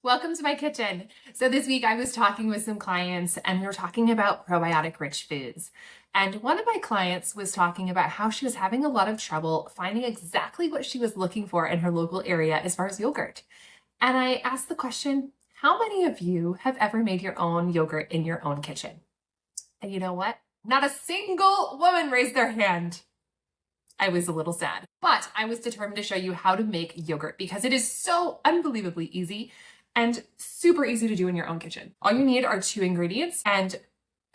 Welcome to my kitchen. So this week I was talking with some clients and we were talking about probiotic rich foods. And one of my clients was talking about how she was having a lot of trouble finding exactly what she was looking for in her local area as far as yogurt. And I asked the question, how many of you have ever made your own yogurt in your own kitchen? And you know what? Not a single woman raised their hand. I was a little sad, but I was determined to show you how to make yogurt because it is so unbelievably easy and super easy to do in your own kitchen. All you need are 2 ingredients and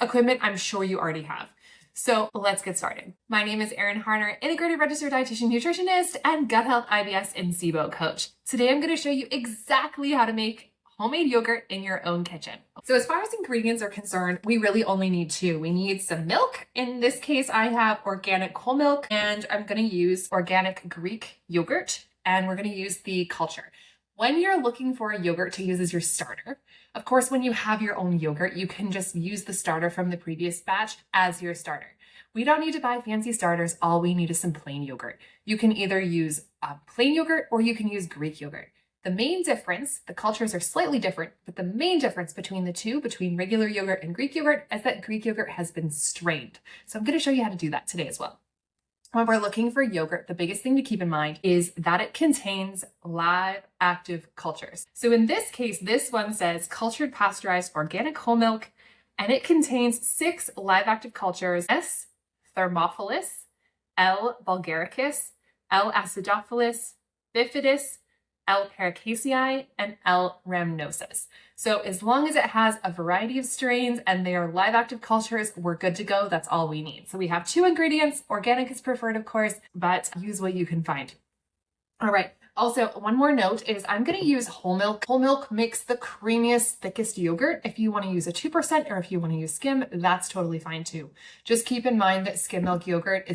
equipment I'm sure you already have. So let's get started. My name is Erin Harner, integrated registered dietitian nutritionist and gut health IBS and SIBO coach. Today I'm going to show you exactly how to make homemade yogurt in your own kitchen. So as far as ingredients are concerned, we really only need 2. We need some milk. In this case, I have organic whole milk and I'm going to use organic Greek yogurt and we're going to use the culture. When you're looking for a yogurt to use as your starter, of course, when you have your own yogurt, you can just use the starter from the previous batch as your starter. We don't need to buy fancy starters. All we need is some plain yogurt. You can either use plain yogurt or you can use Greek yogurt. The main difference, the cultures are slightly different, but the main difference between the two, between regular yogurt and Greek yogurt, is that Greek yogurt has been strained. So I'm going to show you how to do that today as well. When we're looking for yogurt, the biggest thing to keep in mind is that it contains live active cultures. So in this case, this one says cultured pasteurized organic whole milk, and it contains 6 live active cultures: S. thermophilus, L. bulgaricus, L. acidophilus, bifidus, L. paracasei, and L. rhamnosus. So as long as it has a variety of strains and they are live active cultures, we're good to go. That's all we need. So we have 2 ingredients. Organic is preferred, of course, but use what you can find. All right. Also, one more note is I'm going to use whole milk. Whole milk makes the creamiest, thickest yogurt. If you want to use a 2% or if you want to use skim, that's totally fine too. Just keep in mind that skim milk yogurt,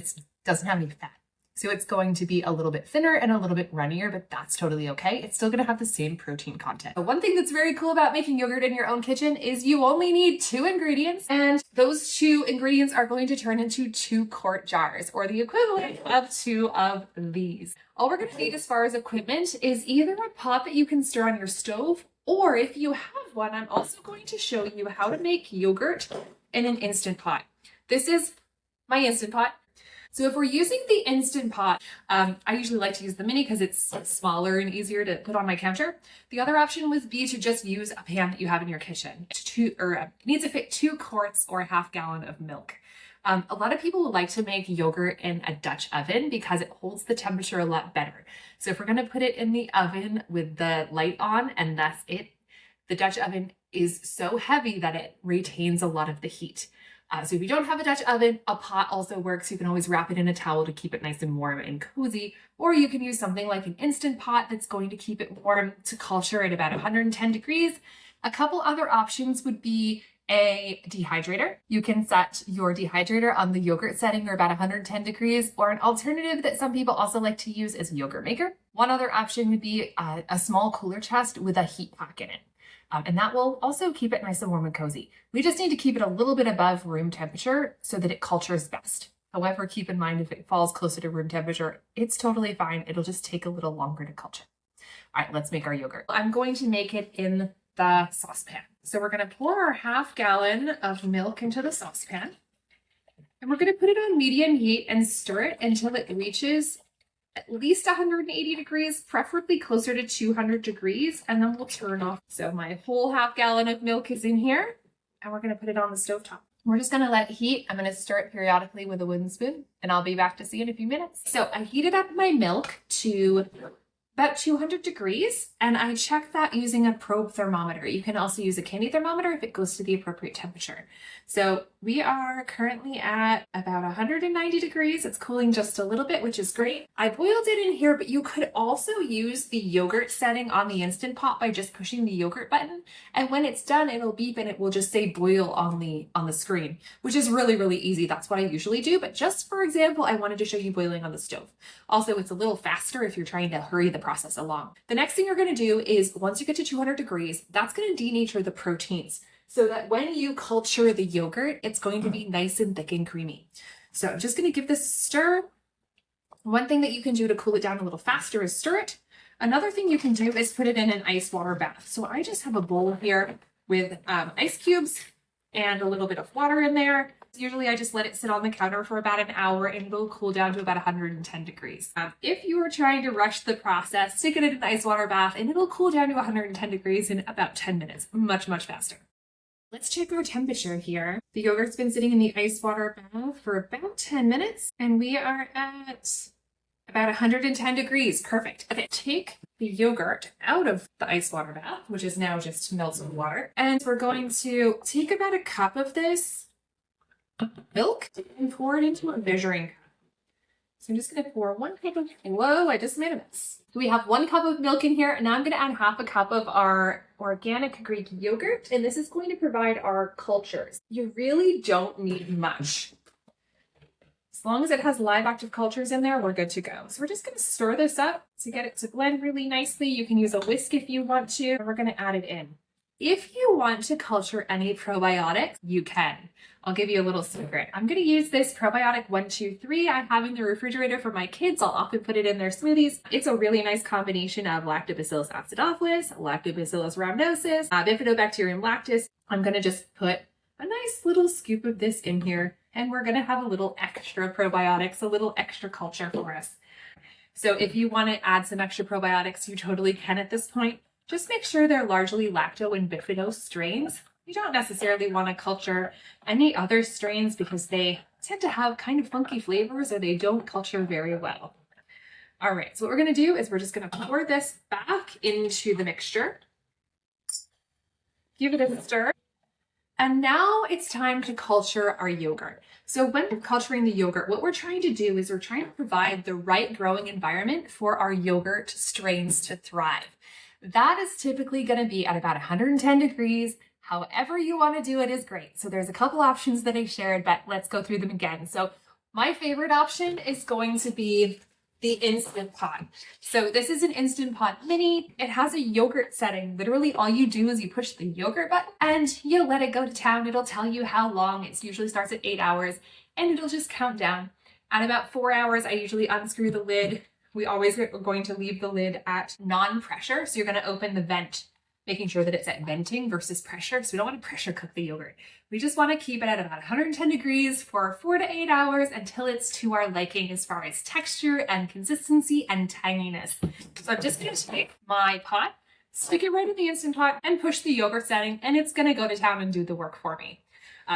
doesn't have any fat. So it's going to be a little bit thinner and a little bit runnier, but that's totally okay. It's still going to have the same protein content. But one thing that's very cool about making yogurt in your own kitchen is you only need 2 ingredients, and those 2 ingredients are going to turn into 2 quart jars, or the equivalent of 2 of these. All we're going to need as far as equipment is either a pot that you can stir on your stove, or if you have one, I'm also going to show you how to make yogurt in an Instant Pot. This is my Instant Pot. So if we're using the Instant Pot, I usually like to use the mini because it's smaller and easier to put on my counter. The other option would be to just use a pan that you have in your kitchen. It needs to fit 2 quarts or a half gallon of milk. A lot of people would like to make yogurt in a Dutch oven because it holds the temperature a lot better. So if we're going to put it in the oven with the light on and that's it, the Dutch oven is so heavy that it retains a lot of the heat. So if you don't have a Dutch oven, a pot also works. You can always wrap it in a towel to keep it nice and warm and cozy, or you can use something like an Instant Pot that's going to keep it warm to culture at about 110 degrees. A couple other options would be a dehydrator. You can set your dehydrator on the yogurt setting or about 110 degrees, or an alternative that some people also like to use is a yogurt maker. One other option would be a small cooler chest with a heat pack in it. And that will also keep it nice and warm and cozy. We just need to keep it a little bit above room temperature so that it cultures best. However, keep in mind if it falls closer to room temperature, it's totally fine. It'll just take a little longer to culture. All right, let's make our yogurt. I'm going to make it in the saucepan. So we're going to pour our half gallon of milk into the saucepan. And we're going to put it on medium heat and stir it until it reaches at least 180 degrees, preferably closer to 200 degrees, and then we'll turn off. So my whole half gallon of milk is in here, and we're going to put it on the stovetop. We're just going to let it heat. I'm going to stir it periodically with a wooden spoon, and I'll be back to see you in a few minutes. So I heated up my milk to about 200 degrees, and I check that using a probe thermometer. You can also use a candy thermometer if it goes to the appropriate temperature. So we are currently at about 190 degrees. It's cooling just a little bit, which is great. I boiled it in here, but you could also use the yogurt setting on the Instant Pot by just pushing the yogurt button. And when it's done, it'll beep and it will just say boil on the screen, which is really, really easy. That's what I usually do. But just for example, I wanted to show you boiling on the stove. Also, it's a little faster if you're trying to hurry the process along. The next thing you're going to do is once you get to 200 degrees, that's going to denature the proteins, so that when you culture the yogurt, it's going to be nice and thick and creamy. So I'm just going to give this a stir. One thing that you can do to cool it down a little faster is stir it. Another thing you can do is put it in an ice water bath. So I just have a bowl here with ice cubes and a little bit of water in there. Usually I just let it sit on the counter for about an hour and it'll cool down to about 110 degrees. If you are trying to rush the process, stick it in an ice water bath and it'll cool down to 110 degrees in about 10 minutes, much, much faster. Let's check our temperature here. The yogurt's been sitting in the ice water bath for about 10 minutes and we are at about 110 degrees. Perfect. Okay, take the yogurt out of the ice water bath, which is now just melted water. And we're going to take about a cup of this milk and pour it into a measuring cup. So I'm just going to pour 1 cup of, whoa, I just made a mess. We have 1 cup of milk in here, and now I'm going to add half a cup of our organic Greek yogurt, and this is going to provide our cultures. You really don't need much. As long as it has live active cultures in there, we're good to go. So we're just going to stir this up to get it to blend really nicely. You can use a whisk if you want to, and we're going to add it in. If you want to culture any probiotics, you can. I'll give you a little secret. I'm going to use this probiotic 123 I have in the refrigerator for my kids. I'll often put it in their smoothies. It's a really nice combination of Lactobacillus acidophilus, Lactobacillus rhamnosus, Bifidobacterium lactis. I'm going to just put a nice little scoop of this in here, and we're going to have a little extra probiotics, a little extra culture for us. So if you want to add some extra probiotics, you totally can at this point. Just make sure they're largely lacto and bifido strains. You don't necessarily want to culture any other strains because they tend to have kind of funky flavors or they don't culture very well. All right, so what we're going to do is we're just going to pour this back into the mixture. Give it a stir. And now it's time to culture our yogurt. So when we're culturing the yogurt, what we're trying to do is we're trying to provide the right growing environment for our yogurt strains to thrive. That is typically going to be at about 110 degrees. However you want to do it is great. So there's a couple options that I shared, but let's go through them again. So my favorite option is going to be the Instant Pot. So this is an Instant Pot Mini. It has a yogurt setting. Literally all you do is you push the yogurt button and you let it go to town. It'll tell you how long. It usually starts at 8 hours and it'll just count down. At about 4 hours, I usually unscrew the lid. We always are going to leave the lid at non-pressure. So you're going to open the vent, making sure that it's at venting versus pressure. So we don't want to pressure cook the yogurt. We just want to keep it at about 110 degrees for 4 to 8 hours until it's to our liking as far as texture and consistency and tanginess. So I'm just going to take my pot, stick it right in the Instant Pot and push the yogurt setting and it's going to go to town and do the work for me.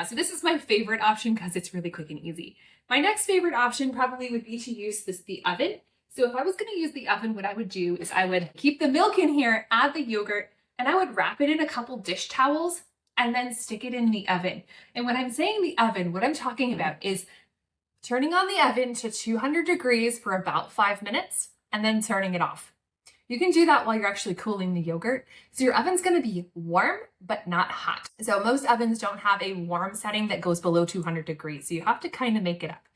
So this is my favorite option because it's really quick and easy. My next favorite option probably would be to use the oven. So if I was going to use the oven, what I would do is I would keep the milk in here, add the yogurt, and I would wrap it in a couple dish towels and then stick it in the oven. And when I'm saying the oven, what I'm talking about is turning on the oven to 200 degrees for about 5 minutes and then turning it off. You can do that while you're actually cooling the yogurt. So your oven's going to be warm, but not hot. So most ovens don't have a warm setting that goes below 200 degrees. So you have to kind of make it up.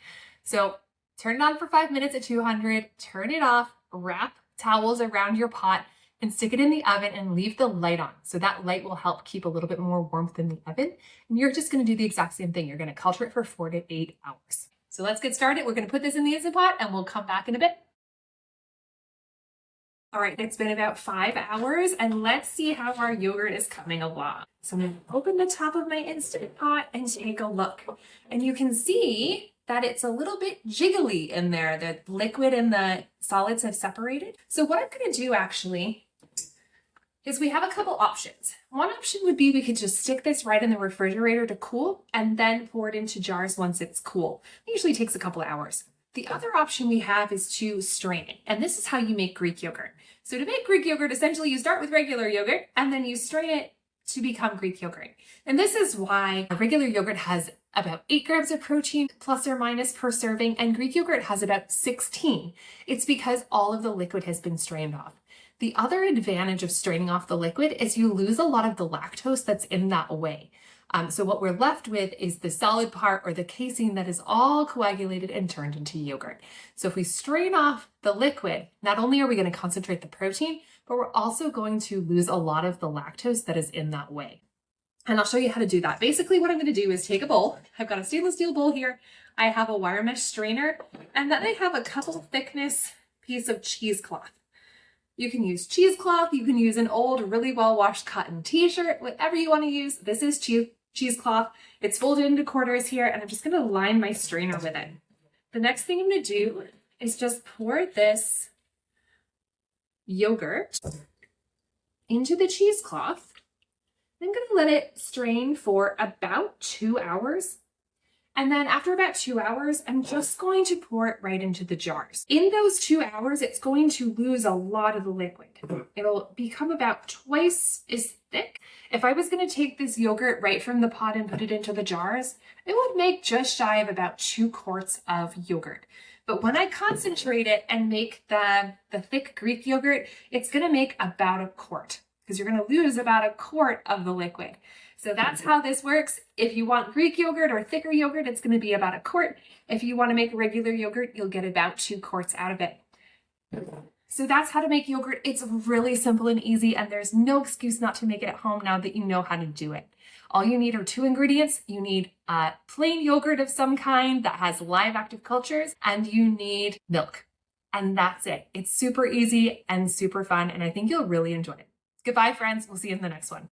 So turn it on for 5 minutes at 200, turn it off, wrap towels around your pot, and stick it in the oven and leave the light on. So that light will help keep a little bit more warmth in the oven. And you're just going to do the exact same thing. You're going to culture it for 4 to 8 hours. So let's get started. We're going to put this in the Instant Pot and we'll come back in a bit. All right, it's been about 5 hours and let's see how our yogurt is coming along. So I'm going to open the top of my Instant Pot and take a look. And you can see that it's a little bit jiggly in there. The liquid and the solids have separated. So what I'm going to do actually is we have a couple options. One option would be we could just stick this right in the refrigerator to cool and then pour it into jars once it's cool. It usually takes a couple of hours. The other option we have is to strain it. And this is how you make Greek yogurt. So to make Greek yogurt, essentially you start with regular yogurt and then you strain it to become Greek yogurt. And this is why regular yogurt has about 8 grams of protein plus or minus per serving, and Greek yogurt has about 16. It's because all of the liquid has been strained off. The other advantage of straining off the liquid is you lose a lot of the lactose that's in that whey. So what we're left with is the solid part or the casein that is all coagulated and turned into yogurt. So if we strain off the liquid, not only are we going to concentrate the protein, but we're also going to lose a lot of the lactose that is in that whey. And I'll show you how to do that. Basically what I'm going to do is take a bowl. I've got a stainless steel bowl here. I have a wire mesh strainer, and then I have a couple thickness piece of cheesecloth. You can use cheesecloth, you can use an old, really well-washed cotton t-shirt, whatever you want to use. This is cheesecloth. It's folded into quarters here, and I'm just gonna line my strainer with it. The next thing I'm gonna do is just pour this yogurt into the cheesecloth. I'm gonna let it strain for about 2 hours. And then after about 2 hours, I'm just going to pour it right into the jars. In those 2 hours, it's going to lose a lot of the liquid. It'll become about twice as thick. If I was gonna take this yogurt right from the pot and put it into the jars, it would make just shy of about 2 quarts of yogurt. But when I concentrate it and make the thick Greek yogurt, it's gonna make about a quart, because you're gonna lose about a quart of the liquid. So that's how this works. If you want Greek yogurt or thicker yogurt, it's gonna be about a quart. If you wanna make regular yogurt, you'll get about 2 quarts out of it. So that's how to make yogurt. It's really simple and easy, and there's no excuse not to make it at home now that you know how to do it. All you need are 2 ingredients. You need plain yogurt of some kind that has live active cultures, and you need milk. And that's it. It's super easy and super fun, and I think you'll really enjoy it. Goodbye, friends. We'll see you in the next one.